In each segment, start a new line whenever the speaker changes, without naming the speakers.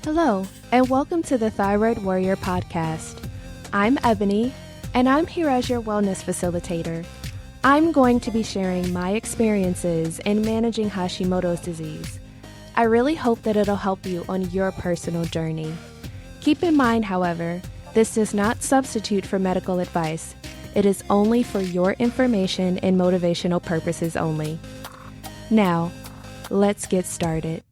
Hello, and welcome to the Thyroid Warrior podcast. I'm Ebony, and I'm here as your wellness facilitator. I'm going to be sharing my experiences in managing Hashimoto's disease. I really hope that it'll help you on your personal journey. Keep in mind, however, this does not substitute for medical advice. It is only for your information and motivational purposes only. Now, let's get started.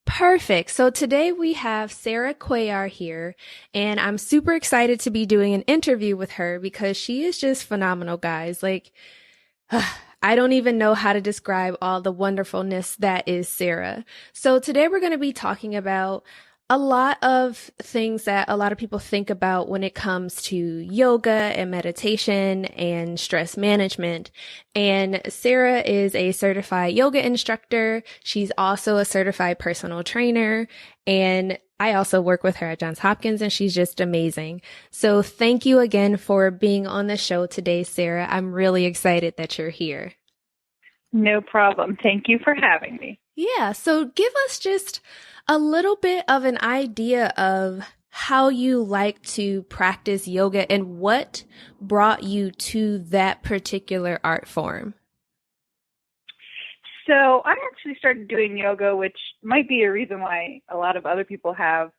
Perfect. So today we have Sarah Cuellar here, and I'm super excited to be doing an interview with her because she is just phenomenal, guys. I don't even know how to describe all the wonderfulness that is Sarah. So today we're going to be talking about a lot of things that a lot of people think about when it comes to yoga and meditation and stress management. And Sarah is a certified yoga instructor. She's also a certified personal trainer. And I also work with her at Johns Hopkins, and she's just amazing. So thank you again for being on the show today, Sarah. I'm really excited that you're here.
No problem. Thank you for having me.
Yeah. So give us just a little bit of an idea of how you like to practice yoga and what brought you to that particular art form.
So I actually started doing yoga, which might be a reason why a lot of other people have.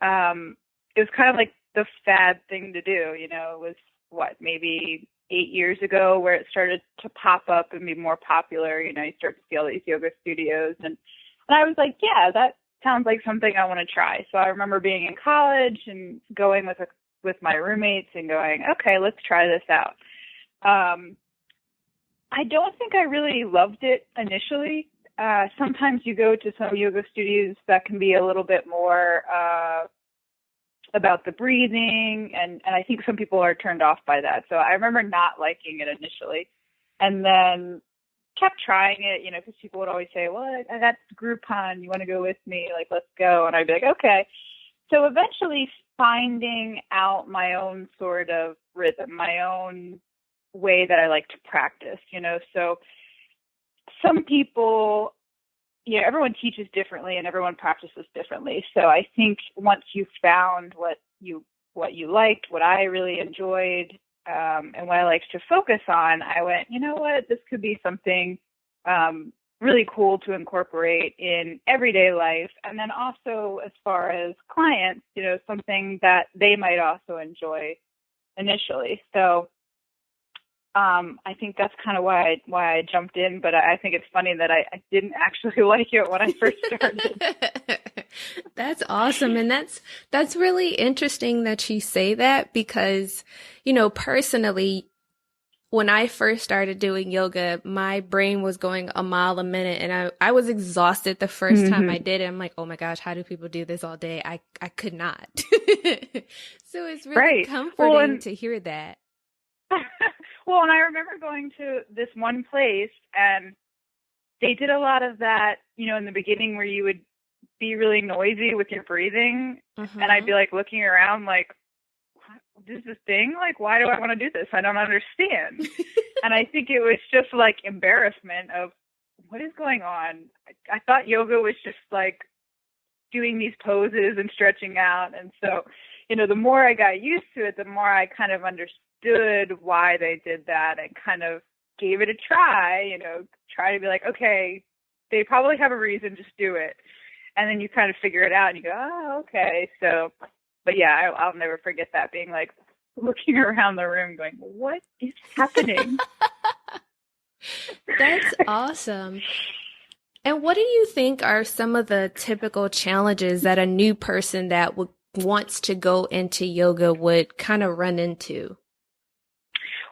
It was kind of like the fad thing to do. You know, it was maybe 8 years ago where it started to pop up and be more popular. You know, you start to see all these yoga studios. And I was like, yeah, that sounds like something I want to try. So I remember being in college and going with my roommates and going, okay, let's try this out. I don't think I really loved it initially. Sometimes you go to some yoga studios that can be a little bit more about the breathing, and I think some people are turned off by that. So I remember not liking it initially, and then kept trying it, you know, because people would always say, well, I got Groupon, you want to go with me? Like, let's go. And I'd be like, okay. So eventually finding out my own sort of rhythm, my own way that I like to practice, you know. So some people, you know, everyone teaches differently and everyone practices differently. So I think once you found what you liked, what I really enjoyed, and what I like to focus on, I went, you know what, this could be something really cool to incorporate in everyday life. And then also as far as clients, you know, something that they might also enjoy initially. So I think that's kind of why I jumped in, but I think it's funny that I didn't actually like it when I first started.
That's awesome. And that's really interesting that you say that because, you know, personally, when I first started doing yoga, my brain was going a mile a minute and I was exhausted the first time I did it. I'm like, oh my gosh, how do people do this all day? I could not. So it's really comforting to hear that.
Well, and I remember going to this one place and they did a lot of that, you know, in the beginning where you would be really noisy with your breathing. And I'd be like looking around like, what is this thing? Like, why do I want to do this? I don't understand. And I think it was just like embarrassment of what is going on. I thought yoga was just like doing these poses and stretching out. And so, you know, the more I got used to it, the more I kind of understood why they did that and kind of gave it a try, you know, try to be like, okay, they probably have a reason, just do it. And then you kind of figure it out and you go, oh, okay. So, but yeah, I'll never forget that, being like looking around the room going, what is happening?
That's awesome. And what do you think are some of the typical challenges that a new person that wants to go into yoga would kind of run into?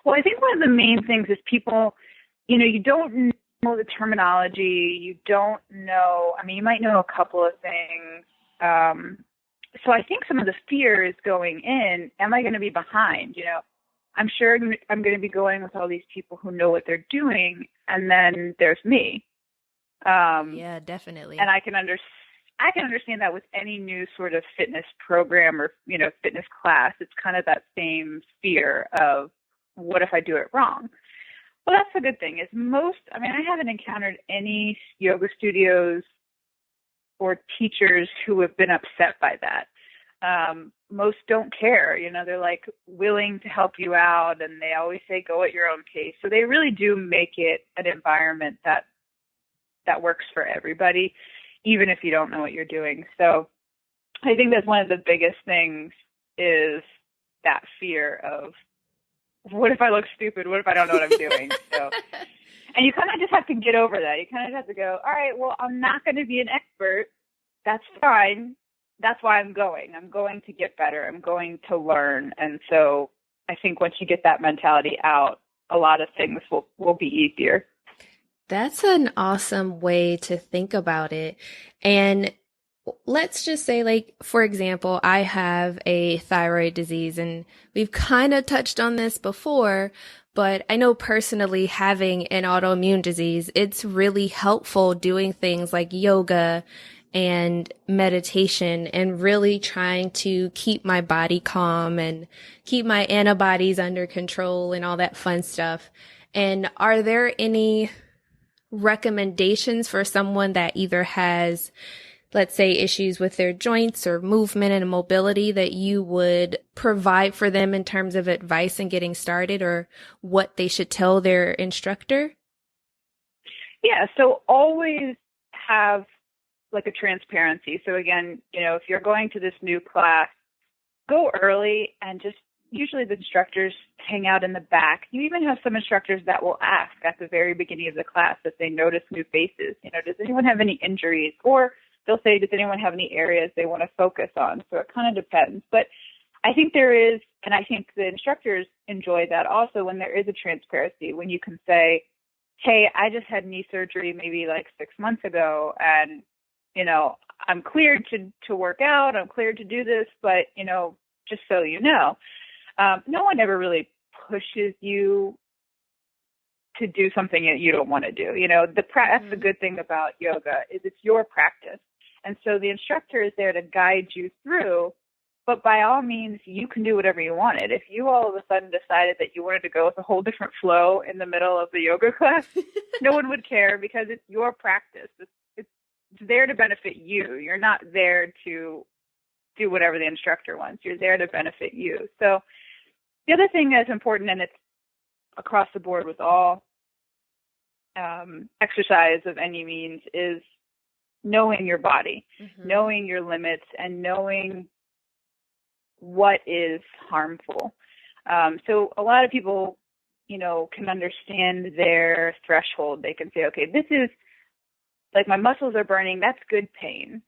Well, I think one of the main things is people, you know, you don't know the terminology. You don't know, I mean, you might know a couple of things. So I think some of the fear is going in, am I going to be behind? You know, I'm sure I'm going to be going with all these people who know what they're doing. And then there's me.
Yeah, definitely.
And I can understand that with any new sort of fitness program or, you know, fitness class. It's kind of that same fear of, what if I do it wrong? Well, that's a good thing. I haven't encountered any yoga studios or teachers who have been upset by that. Most don't care, they're like willing to help you out, and they always say go at your own pace. So they really do make it an environment that works for everybody, even if you don't know what you're doing. So I think that's one of the biggest things, is that fear of, what if I look stupid? What if I don't know what I'm doing? So, and you kind of just have to get over that. You kind of have to go, all right, well, I'm not going to be an expert. That's fine. That's why I'm going. I'm going to get better. I'm going to learn. And so I think once you get that mentality out, a lot of things will be easier.
That's an awesome way to think about it. And let's just say, like, for example, I have a thyroid disease, and we've kind of touched on this before, but I know personally, having an autoimmune disease, it's really helpful doing things like yoga and meditation and really trying to keep my body calm and keep my antibodies under control and all that fun stuff. And are there any recommendations for someone that either has, let's say, issues with their joints or movement and mobility that you would provide for them in terms of advice in getting started, or what they should tell their instructor?
Yeah, so always have like a transparency. So again, if you're going to this new class, go early, and just usually the instructors hang out in the back. You even have some instructors that will ask at the very beginning of the class if they notice new faces. Does anyone have any injuries? Or they'll say, does anyone have any areas they want to focus on? So it kind of depends. But I think there is, and I think the instructors enjoy that also, when there is a transparency, when you can say, hey, I just had knee surgery maybe like 6 months ago, and, I'm cleared to work out, I'm cleared to do this, but, just so you know, no one ever really pushes you to do something that you don't want to do. That's the good thing about yoga, is it's your practice. And so the instructor is there to guide you through, but by all means, you can do whatever you wanted. If you all of a sudden decided that you wanted to go with a whole different flow in the middle of the yoga class, no one would care, because it's your practice. It's there to benefit you. You're not there to do whatever the instructor wants. You're there to benefit you. So the other thing that's important, and it's across the board with all exercise of any means, is knowing your body, knowing your limits, and knowing what is harmful. So a lot of people, can understand their threshold. They can say, okay, this is like, my muscles are burning. That's good pain.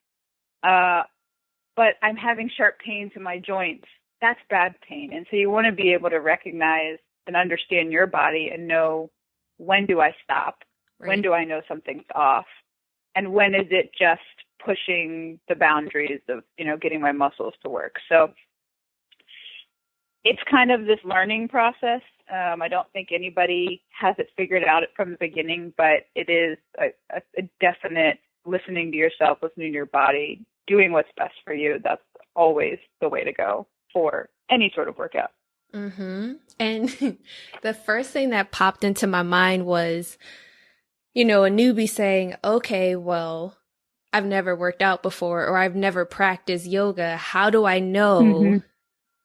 But I'm having sharp pains in my joints. That's bad pain. And so you want to be able to recognize and understand your body and know, when do I stop? Right. When do I know something's off? And when is it just pushing the boundaries of, getting my muscles to work? So it's kind of this learning process. I don't think anybody has it figured out from the beginning, but it is a definite listening to yourself, listening to your body, doing what's best for you. That's always the way to go for any sort of workout.
Mm-hmm. And the first thing that popped into my mind was, a newbie saying, okay, well, I've never worked out before, or I've never practiced yoga. How do I know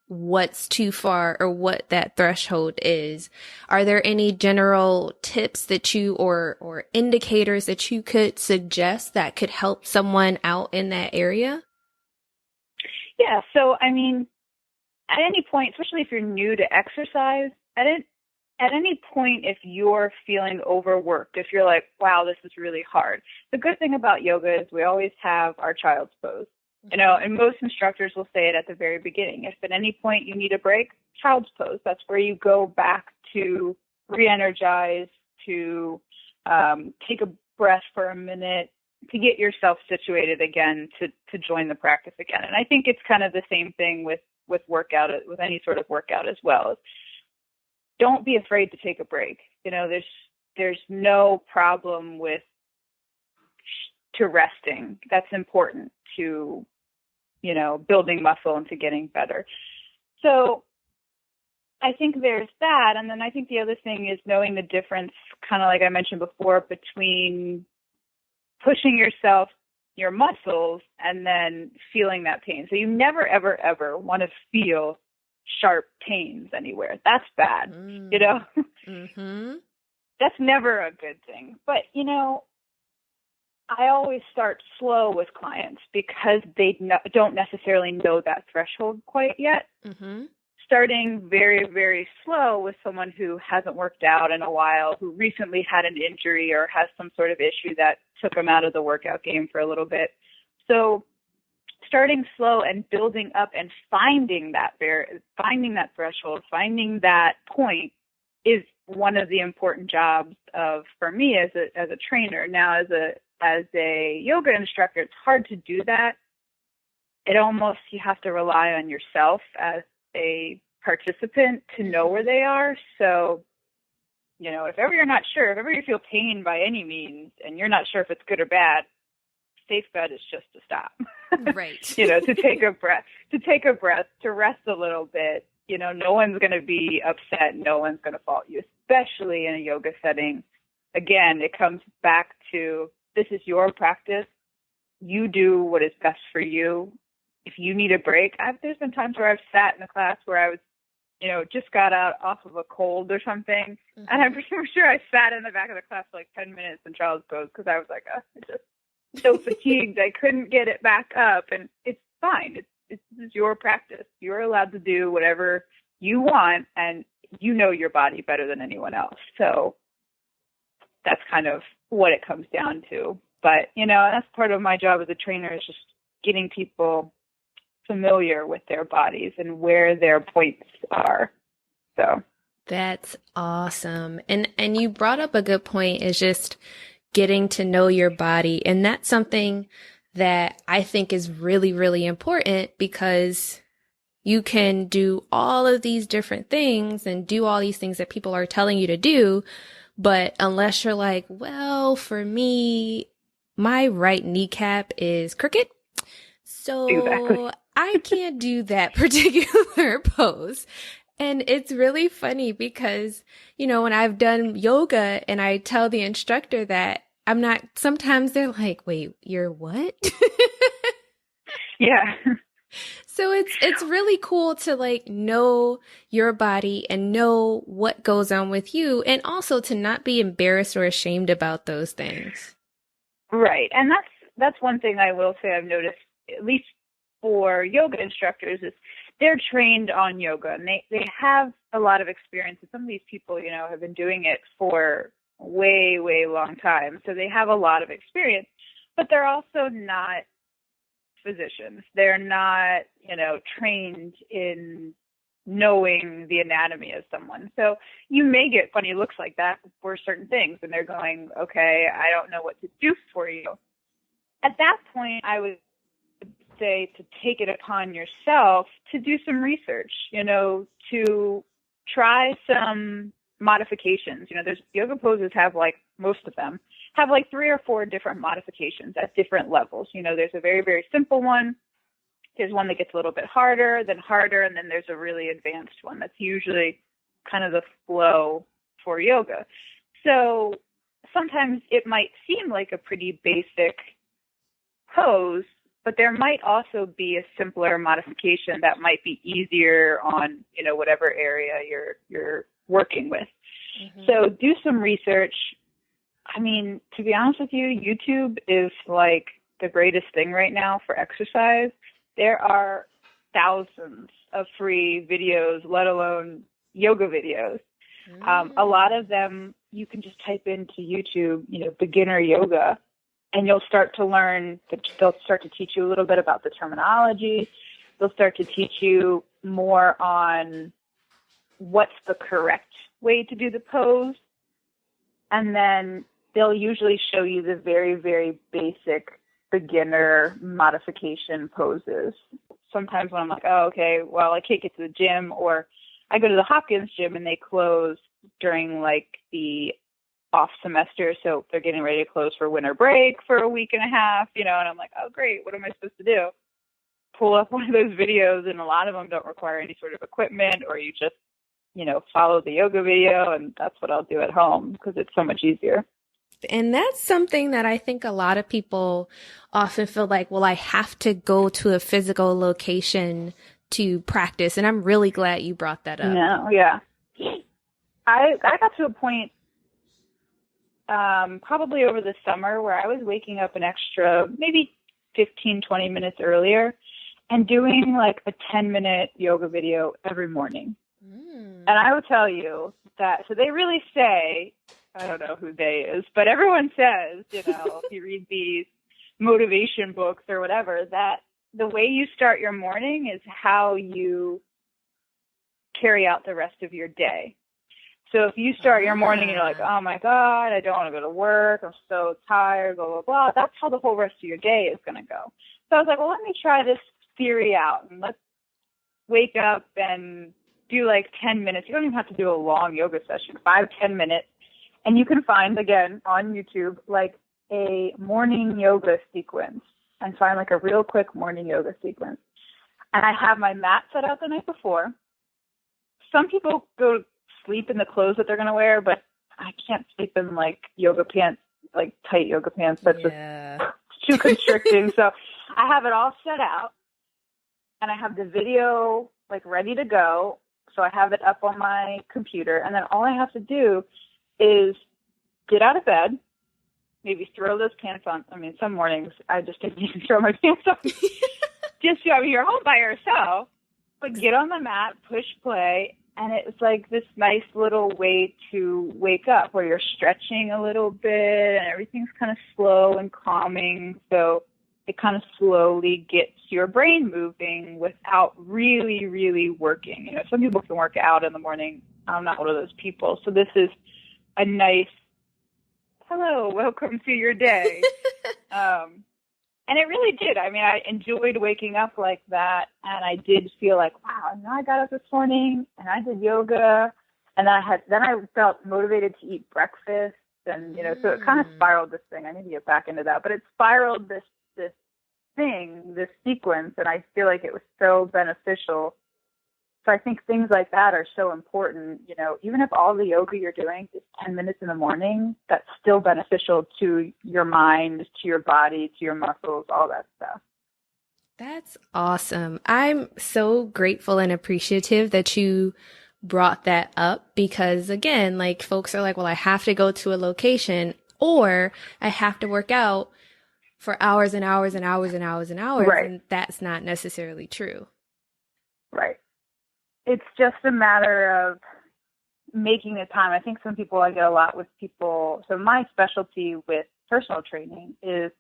what's too far or what that threshold is? Are there any general tips that you or indicators that you could suggest that could help someone out in that area?
Yeah. So, I mean, at any point, especially if you're new to exercise, at any point, if you're feeling overworked, if you're like, wow, this is really hard, the good thing about yoga is we always have our child's pose. And most instructors will say it at the very beginning. If at any point you need a break, child's pose. That's where you go back to re-energize, to take a breath for a minute, to get yourself situated again, to join the practice again. And I think it's kind of the same thing with workout, with any sort of workout as well. Don't be afraid to take a break. There's no problem to resting. That's important to building muscle and to getting better. So I think there's that. And then I think the other thing is knowing the difference, kind of like I mentioned before, between pushing yourself your muscles and then feeling that pain. So you never, ever, ever want to feel sharp pains anywhere. That's bad, you know?
Mm-hmm.
That's never a good thing. But, you know, I always start slow with clients because they don't necessarily know that threshold quite yet.
Mm-hmm.
Starting very, very slow with someone who hasn't worked out in a while, who recently had an injury or has some sort of issue that took them out of the workout game for a little bit. So starting slow and building up and finding that threshold, finding that point is one of the important jobs for me as a trainer. Now, as a yoga instructor, it's hard to do that. You have to rely on yourself as a participant to know where they are. So, you know, if ever you're not sure, if ever you feel pain by any means, and you're not sure if it's good or bad, safe bet is just to stop.
Right.
You know, to take a breath, to rest a little bit. You know, no one's going to be upset. No one's going to fault you, especially in a yoga setting. Again, it comes back to, this is your practice. You do what is best for you. If you need a break, there's been times where I've sat in a class where I was, you know, just got out off of a cold or something. Mm-hmm. And I'm sure I sat in the back of the class for like 10 minutes in child's pose because I was like, I'm just so fatigued. I couldn't get it back up. And it's fine. This is your practice. You're allowed to do whatever you want, and you know your body better than anyone else. So that's kind of what it comes down to. But, you know, that's part of my job as a trainer, is just getting people familiar with their bodies and where their points are. So
that's awesome. And you brought up a good point, is just getting to know your body. And that's something that I think is really, really important, because you can do all of these different things and do all these things that people are telling you to do. But unless you're like, well, for me, my right kneecap is crooked, so
exactly.
I can't do that particular pose. And it's really funny because, you know, when I've done yoga and I tell the instructor that I'm not, sometimes they're like, wait, you're what?
Yeah.
So it's really cool to like know your body and know what goes on with you, and also to not be embarrassed or ashamed about those things.
Right. And that's one thing I will say I've noticed, at least for yoga instructors, is they're trained on yoga and they have a lot of experience. And some of these people, you know, have been doing it for way, way long time. So they have a lot of experience, but they're also not physicians. They're not, you know, trained in knowing the anatomy of someone. So you may get funny looks like that for certain things, and they're going, okay, I don't know what to do for you. At that point, I would say to take it upon yourself to do some research, you know, to try some modifications. You know, there's yoga poses have, like, most of them have like 3 or 4 different modifications at different levels. You know, there's a very, very simple one. There's one that gets a little bit harder, and then there's a really advanced one that's usually kind of the flow for yoga. So sometimes it might seem like a pretty basic pose, but there might also be a simpler modification that might be easier on, you know, whatever area you're working with. Mm-hmm. So do some research. I mean, to be honest with you, YouTube is like the greatest thing right now for exercise. There are thousands of free videos, let alone yoga videos. A lot of them, you can just type into YouTube, you know, beginner yoga, and you'll start to learn, they'll start to teach you a little bit about the terminology. They'll start to teach you more on what's the correct way to do the pose. And then they'll usually show you the very, very basic beginner modification poses. Sometimes when I'm like, oh, okay, well, I can't get to the gym, or I go to the Hopkins gym and they close during like the off semester. So they're getting ready to close for winter break for a week and a half, you know, and I'm like, oh, great. What am I supposed to do? Pull up one of those videos, and a lot of them don't require any sort of equipment, or you just, you know, follow the yoga video, and that's what I'll do at home because it's so much easier.
And that's something that I think a lot of people often feel like, well, I have to go to a physical location to practice. And I'm really glad you brought that up.
No, yeah. I got to a point probably over the summer where I was waking up an extra maybe 15, 20 minutes earlier and doing like a 10-minute yoga video every morning. And I will tell you that, so they really say, I don't know who they is, but everyone says, you know, if you read these motivation books or whatever, that the way you start your morning is how you carry out the rest of your day. So if you start your morning and you're like, oh my God, I don't want to go to work, I'm so tired, blah, blah, blah, that's how the whole rest of your day is going to go. So I was like, well, let me try this theory out and let's wake up and do like 10 minutes. You don't even have to do a long yoga session, 5-10 minutes. And you can find, again, on YouTube, like a morning yoga sequence and find like a real quick morning yoga sequence. And I have my mat set out the night before. Some people go to sleep in the clothes that they're going to wear, but I can't sleep in like yoga pants, like tight yoga pants. That's just too constricting. So I have it all set out and I have the video like ready to go. So I have it up on my computer and then all I have to do is get out of bed, maybe throw those pants on. I mean, some mornings I just didn't even throw my pants on. Just, I mean, you're home by yourself, but get on the mat, push play, and it's like this nice little way to wake up where you're stretching a little bit and everything's kind of slow and calming. So it kind of slowly gets your brain moving without really, really working. You know, some people can work out in the morning. I'm not one of those people. So this is a nice, hello, welcome to your day. And it really did. I mean, I enjoyed waking up like that. And I did feel like, wow, and I got up this morning and I did yoga. And then I felt motivated to eat breakfast. And, you know, so it kind of spiraled this thing. I need to get back into that. But it spiraled this sequence. And I feel like it was so beneficial. So I think things like that are so important. You know, even if all the yoga you're doing is 10 minutes in the morning, that's still beneficial to your mind, to your body, to your muscles, all that stuff.
That's awesome. I'm so grateful and appreciative that you brought that up because, again, like folks are like, well, I have to go to a location or I have to work out for hours and hours and hours and hours and hours.
Right.
And that's not necessarily true.
Right. It's just a matter of making the time. I think some people, I get a lot with people. So my specialty with personal training is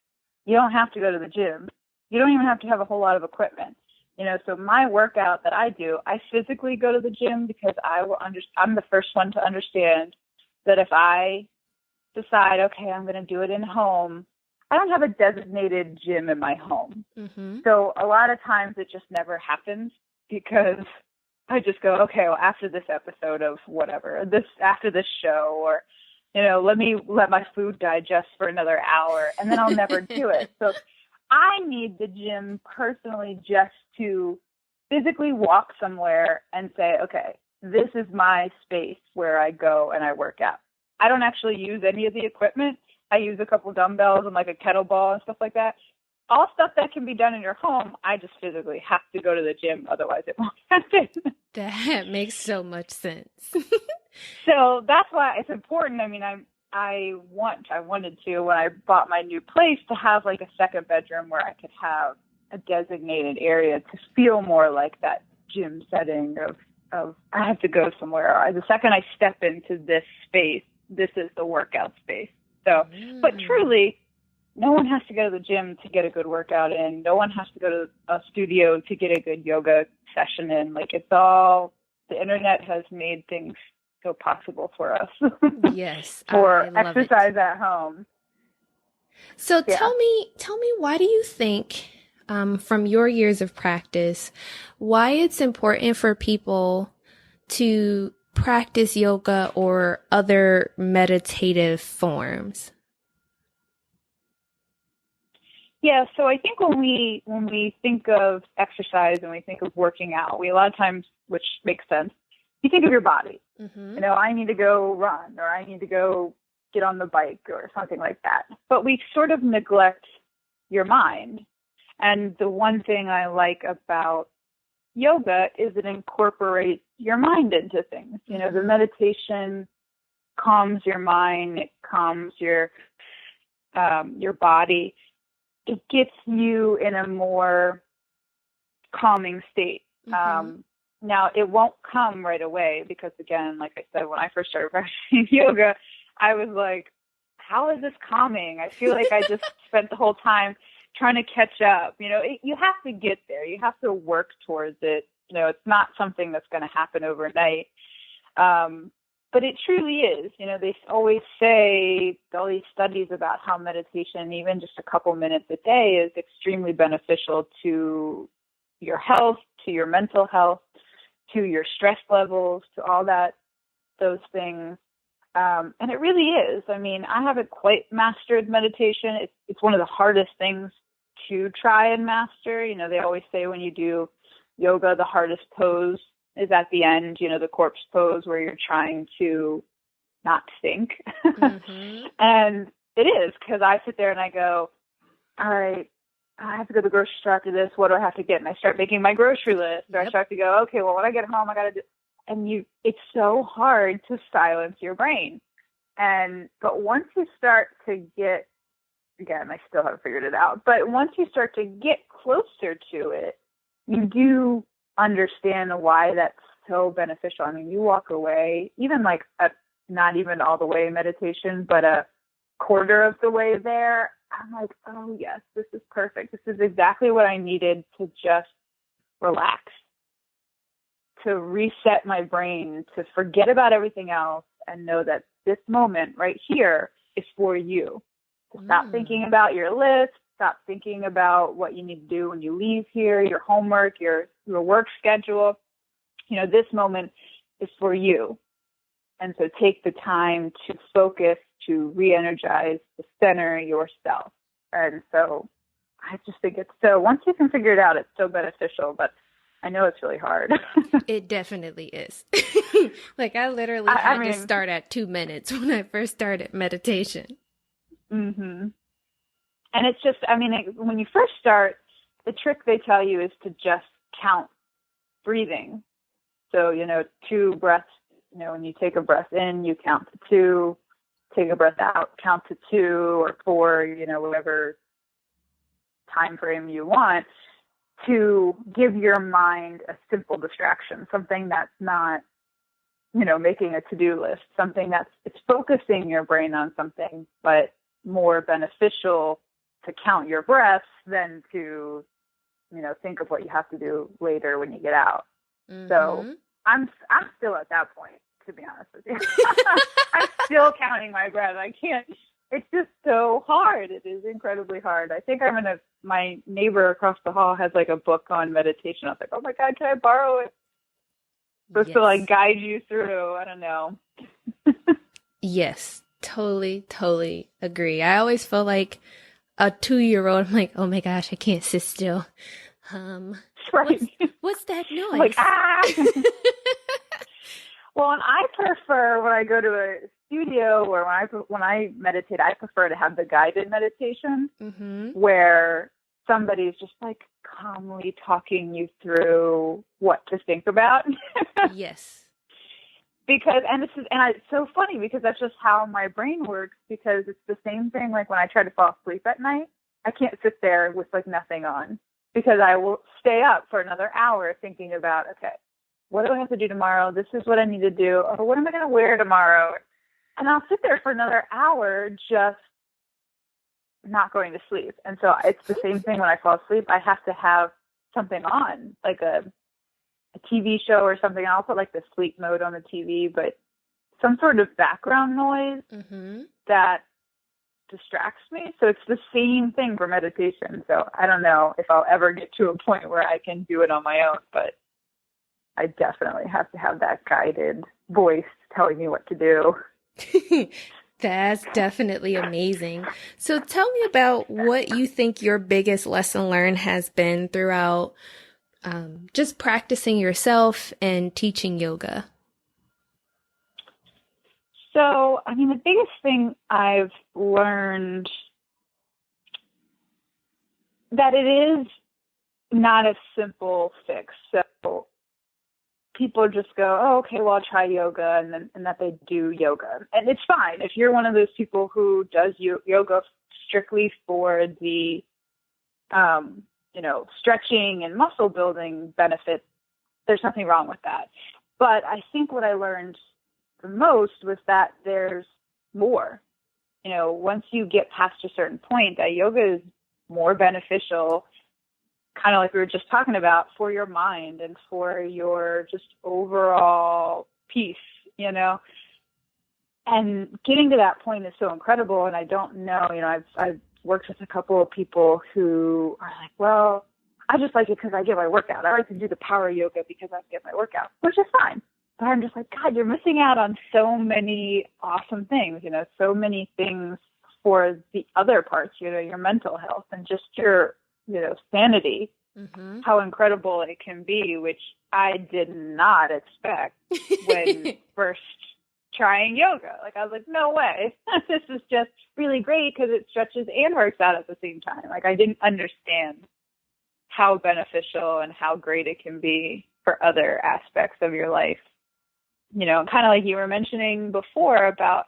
you don't have to go to the gym. You don't even have to have a whole lot of equipment. You know, so my workout that I do, I physically go to the gym because I'm the first one to understand that if I decide, okay, I'm going to do it in home, I don't have a designated gym in my home. Mm-hmm. So a lot of times it just never happens because I just go, okay, well, after this episode of whatever, after this show, or, you know, let my food digest for another hour, and then I'll never do it. So I need the gym personally just to physically walk somewhere and say, okay, this is my space where I go and I work out. I don't actually use any of the equipment. I use a couple dumbbells and like a kettlebell and stuff like that. All stuff that can be done in your home, I just physically have to go to the gym. Otherwise, it won't happen.
That makes so much sense.
So that's why it's important. I mean, I wanted to, when I bought my new place, to have like a second bedroom where I could have a designated area to feel more like that gym setting of I have to go somewhere. Or the second I step into this space, this is the workout space. So, but truly, no one has to go to the gym to get a good workout in. No one has to go to a studio to get a good yoga session in. Like, it's all, the internet has made things so possible for us.
Yes.
For exercise at home.
So tell me, why do you think, from your years of practice, why it's important for people to practice yoga or other meditative forms?
Yeah, so I think when we think of exercise and we think of working out, we a lot of times, which makes sense, you think of your body. Mm-hmm. You know, I need to go run, or I need to go get on the bike or something like that. But we sort of neglect your mind. And the one thing I like about yoga is it incorporates your mind into things. You know, the meditation calms your mind, it calms your body. It gets you in a more calming state. Now, it won't come right away because, again, like I said, when I first started practicing yoga, I was like, how is this calming? I feel like I just spent the whole time trying to catch up. You know, you have to get there. You have to work towards it. You know, it's not something that's going to happen overnight. But it truly is. You know, they always say, all these studies about how meditation, even just a couple minutes a day, is extremely beneficial to your health, to your mental health, to your stress levels, to all those things. And it really is. I mean, I haven't quite mastered meditation. It's one of the hardest things to try and master. You know, they always say when you do yoga, the hardest pose is at the end, you know, the corpse pose where you're trying to not think. And it is, because I sit there and I go, all right, I have to go to the grocery store after this. What do I have to get? And I start making my grocery list. Or I start to go, okay, well, when I get home, I got to do. And it's so hard to silence your brain. But once you start to get, again, I still haven't figured it out, but once you start to get closer to it, you do understand why that's so beneficial. I mean, you walk away, even like not even all the way meditation, but a quarter of the way there, I'm like, oh yes, this is perfect. This is exactly what I needed to just relax, to reset my brain, to forget about everything else and know that this moment right here is for you. To stop thinking about your list, stop thinking about what you need to do when you leave here, your homework, your work schedule. You know, this moment is for you. And so take the time to focus, to re-energize, to center yourself. And so I just think once you can figure it out, it's so beneficial, but I know it's really hard.
It definitely is. Like I literally had to start at 2 minutes when I first started meditation.
And it's just, I mean, when you first start, the trick they tell you is to just count breathing. So, you know, 2 breaths, you know, when you take a breath in, you count to 2, take a breath out, count to 2 or 4, you know, whatever time frame you want, to give your mind a simple distraction, something that's not, you know, making a to-do list, something it's focusing your brain on something, but more beneficial to count your breaths than to, you know, think of what you have to do later when you get out. So I'm still at that point, to be honest with you. I'm still counting my breath. I can't. It's just so hard. It is incredibly hard. I think my neighbor across the hall has like a book on meditation. I was like, oh my God, can I borrow it? Supposed to like guide you through. I don't know.
Yes, totally agree. I always feel like a 2-year-old. I'm like, oh my gosh, I can't sit still.
Right.
What's that noise?
Like, Well, and I prefer when I go to a studio or when I meditate, I prefer to have the guided meditation where somebody's just like calmly talking you through what to think about.
Yes.
Because, and it's so funny because that's just how my brain works, because it's the same thing. Like when I try to fall asleep at night, I can't sit there with like nothing on, because I will stay up for another hour thinking about, okay, what do I have to do tomorrow? This is what I need to do. Or what am I going to wear tomorrow? And I'll sit there for another hour just not going to sleep. And so it's the same thing when I fall asleep. I have to have something on, like a TV show or something. I'll put like the sleep mode on the TV, but some sort of background noise that distracts me. So it's the same thing for meditation. So I don't know if I'll ever get to a point where I can do it on my own, but I definitely have to have that guided voice telling me what to do.
That's definitely amazing. So tell me about what you think your biggest lesson learned has been throughout just practicing yourself and teaching yoga.
So, I mean, the biggest thing I've learned that it is not a simple fix. So people just go, oh, okay, well, I'll try yoga, and that they do yoga. And it's fine. If you're one of those people who does yoga strictly for the, stretching and muscle building benefits, there's nothing wrong with that. But I think what I learned the most was that there's more. Once you get past a certain point, that yoga is more beneficial, kind of like we were just talking about, for your mind and for your just overall peace, and getting to that point is so incredible. And I don't know, I've worked with a couple of people who are like, well, I just like it because I get my workout. I like to do the power yoga because I get my workout, which is fine. But I'm just like, God, you're missing out on so many awesome things, so many things for the other parts, your mental health and just your, sanity, how incredible it can be, which I did not expect when first trying yoga. Like, I was like, no way. This is just really great because it stretches and works out at the same time. Like, I didn't understand how beneficial and how great it can be for other aspects of your life. Kind of like you were mentioning before about,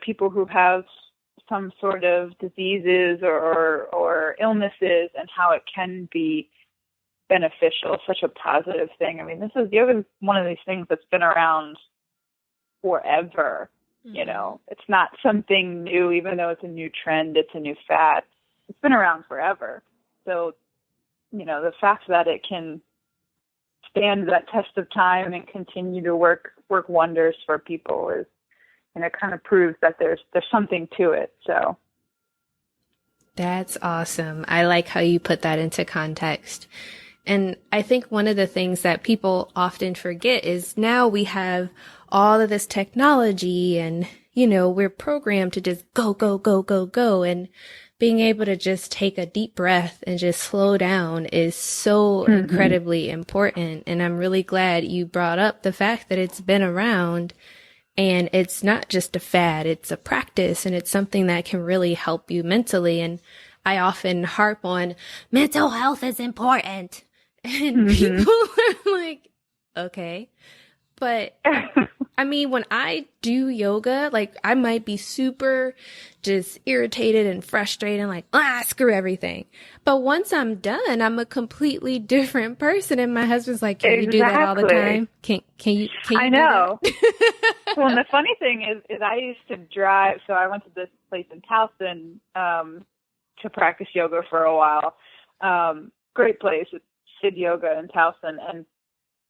people who have some sort of diseases or illnesses and how it can be beneficial, such a positive thing. I mean, yoga is one of these things that's been around forever. It's not something new, even though it's a new trend, it's a new fad. It's been around forever. So, the fact that it can stand that test of time and continue to work wonders for people is, it kind of proves that there's something to it. So
that's awesome. I like how you put that into context. And I think one of the things that people often forget is now we have all of this technology and, we're programmed to just go, go, go, go, go. And being able to just take a deep breath and just slow down is so incredibly important. And I'm really glad you brought up the fact that it's been around and it's not just a fad, it's a practice and it's something that can really help you mentally. And I often harp on mental health is important. And people are like, okay. But I mean, when I do yoga, like I might be super just irritated and frustrated and like, screw everything. But once I'm done, I'm a completely different person. And my husband's like, can you do that all the time? Can you
I know. Well, and the funny thing is I used to drive. So I went to this place in Towson to practice yoga for a while. Great place. It's Sid Yoga in Towson. And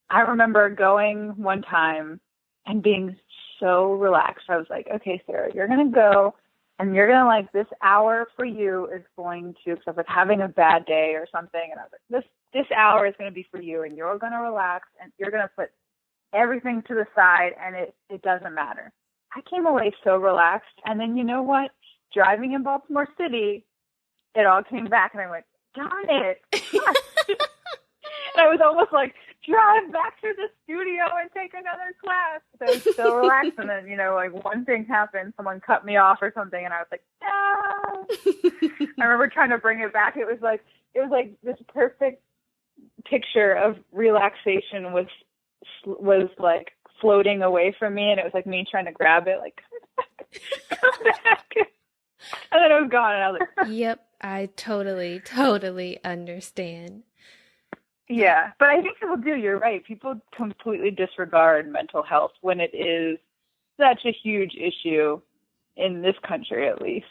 I remember going one time and being so relaxed. I was like, okay, Sarah, you're going to go and you're going to like this hour for you is going to, because I was like having a bad day or something. And I was like, this hour is going to be for you and you're going to relax and you're going to put everything to the side and it doesn't matter. I came away so relaxed. And then you know what? Driving in Baltimore City, it all came back and I went, darn it. And I was almost like, drive back to the studio and take another class. So I was so relaxed. And then, like one thing happened, someone cut me off or something. And I was like, no. I remember trying to bring it back. It was like this perfect picture of relaxation was like floating away from me. And it was like me trying to grab it, like, come back. And then it was gone. And I was like,
yep, I totally understand.
Yeah, but I think people do. You're right. People completely disregard mental health when it is such a huge issue in this country, at least.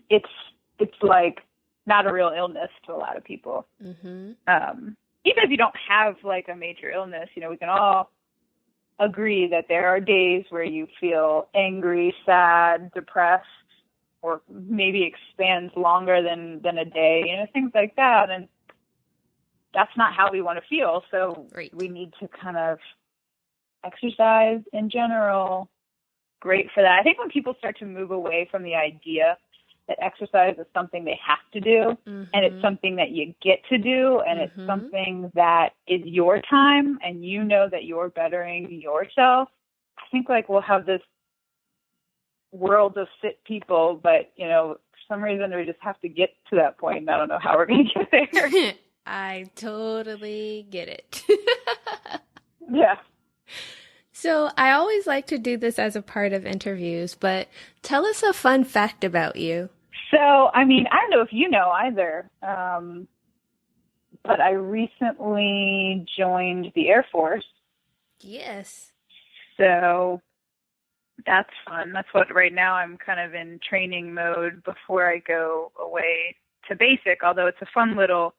It's like not a real illness to a lot of people. Even if you don't have like a major illness, we can all agree that there are days where you feel angry, sad, depressed, or maybe expands longer than a day, things like that. And that's not how we want to feel. So we need to kind of exercise in general. Great for that. I think when people start to move away from the idea that exercise is something they have to do and it's something that you get to do and it's something that is your time and that you're bettering yourself, I think like we'll have this world of fit people, but for some reason we just have to get to that point. And I don't know how we're going to get there.
I totally get it.
Yeah.
So I always like to do this as a part of interviews, but tell us a fun fact about you.
So, I don't know if you know either, but I recently joined the Air Force.
Yes.
So that's fun. That's what right now I'm kind of in training mode before I go away to basic, although it's a fun little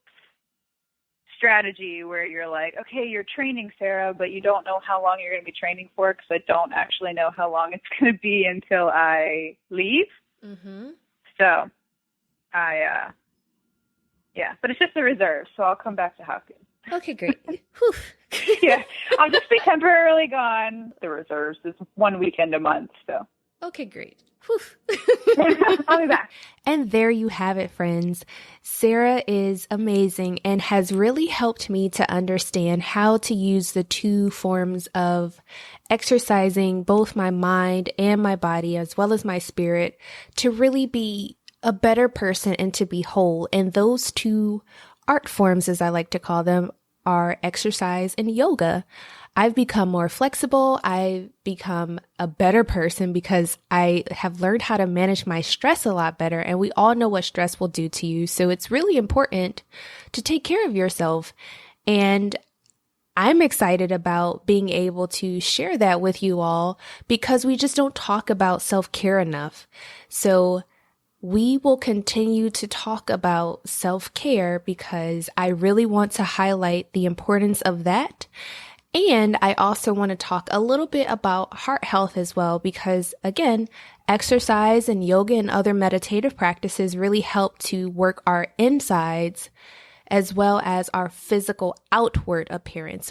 strategy where you're like, okay, you're training, Sarah, but you don't know how long you're going to be training for because I don't actually know how long it's going to be until I leave.
Mm-hmm.
So but it's just a reserve, so I'll come back to Hopkins.
Okay, great.
Yeah, I'll just be temporarily gone. The reserves is 1 weekend a month, so.
Okay, great.
I'll be back.
And there you have it, friends. Sarah is amazing and has really helped me to understand how to use the two forms of exercising both my mind and my body as well as my spirit to really be a better person and to be whole. And those two art forms, as I like to call them, are exercise and yoga. I've become more flexible. I've become a better person because I have learned how to manage my stress a lot better. And we all know what stress will do to you. So it's really important to take care of yourself. And I'm excited about being able to share that with you all because we just don't talk about self-care enough. So we will continue to talk about self-care because I really want to highlight the importance of that. And I also want to talk a little bit about heart health as well, because again, exercise and yoga and other meditative practices really help to work our insides as well as our physical outward appearance.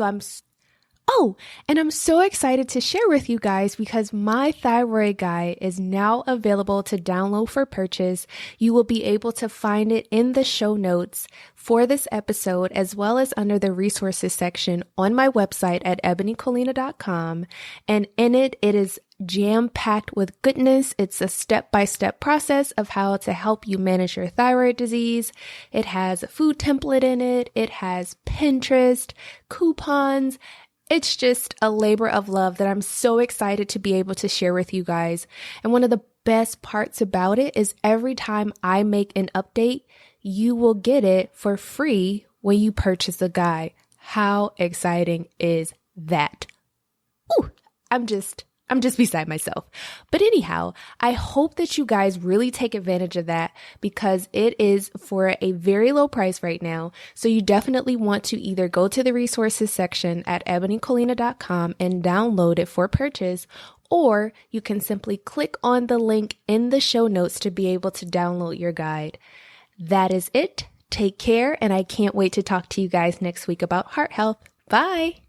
And I'm so excited to share with you guys because my thyroid guide is now available to download for purchase. You will be able to find it in the show notes for this episode, as well as under the resources section on my website at ebonycolina.com. And in it is jam-packed with goodness. It's a step-by-step process of how to help you manage your thyroid disease. It has a food template in it. It has Pinterest, coupons. It's just a labor of love that I'm so excited to be able to share with you guys. And one of the best parts about it is every time I make an update, you will get it for free when you purchase the guide. How exciting is that? Ooh, I'm just beside myself. But anyhow, I hope that you guys really take advantage of that because it is for a very low price right now. So you definitely want to either go to the resources section at ebonycolina.com and download it for purchase, or you can simply click on the link in the show notes to be able to download your guide. That is it. Take care, and I can't wait to talk to you guys next week about heart health. Bye.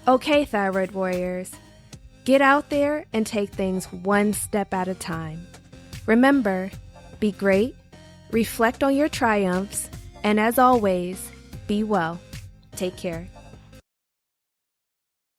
Okay, thyroid warriors, get out there and take things one step at a time. Remember, be great, reflect on your triumphs, and as always, be well. Take care.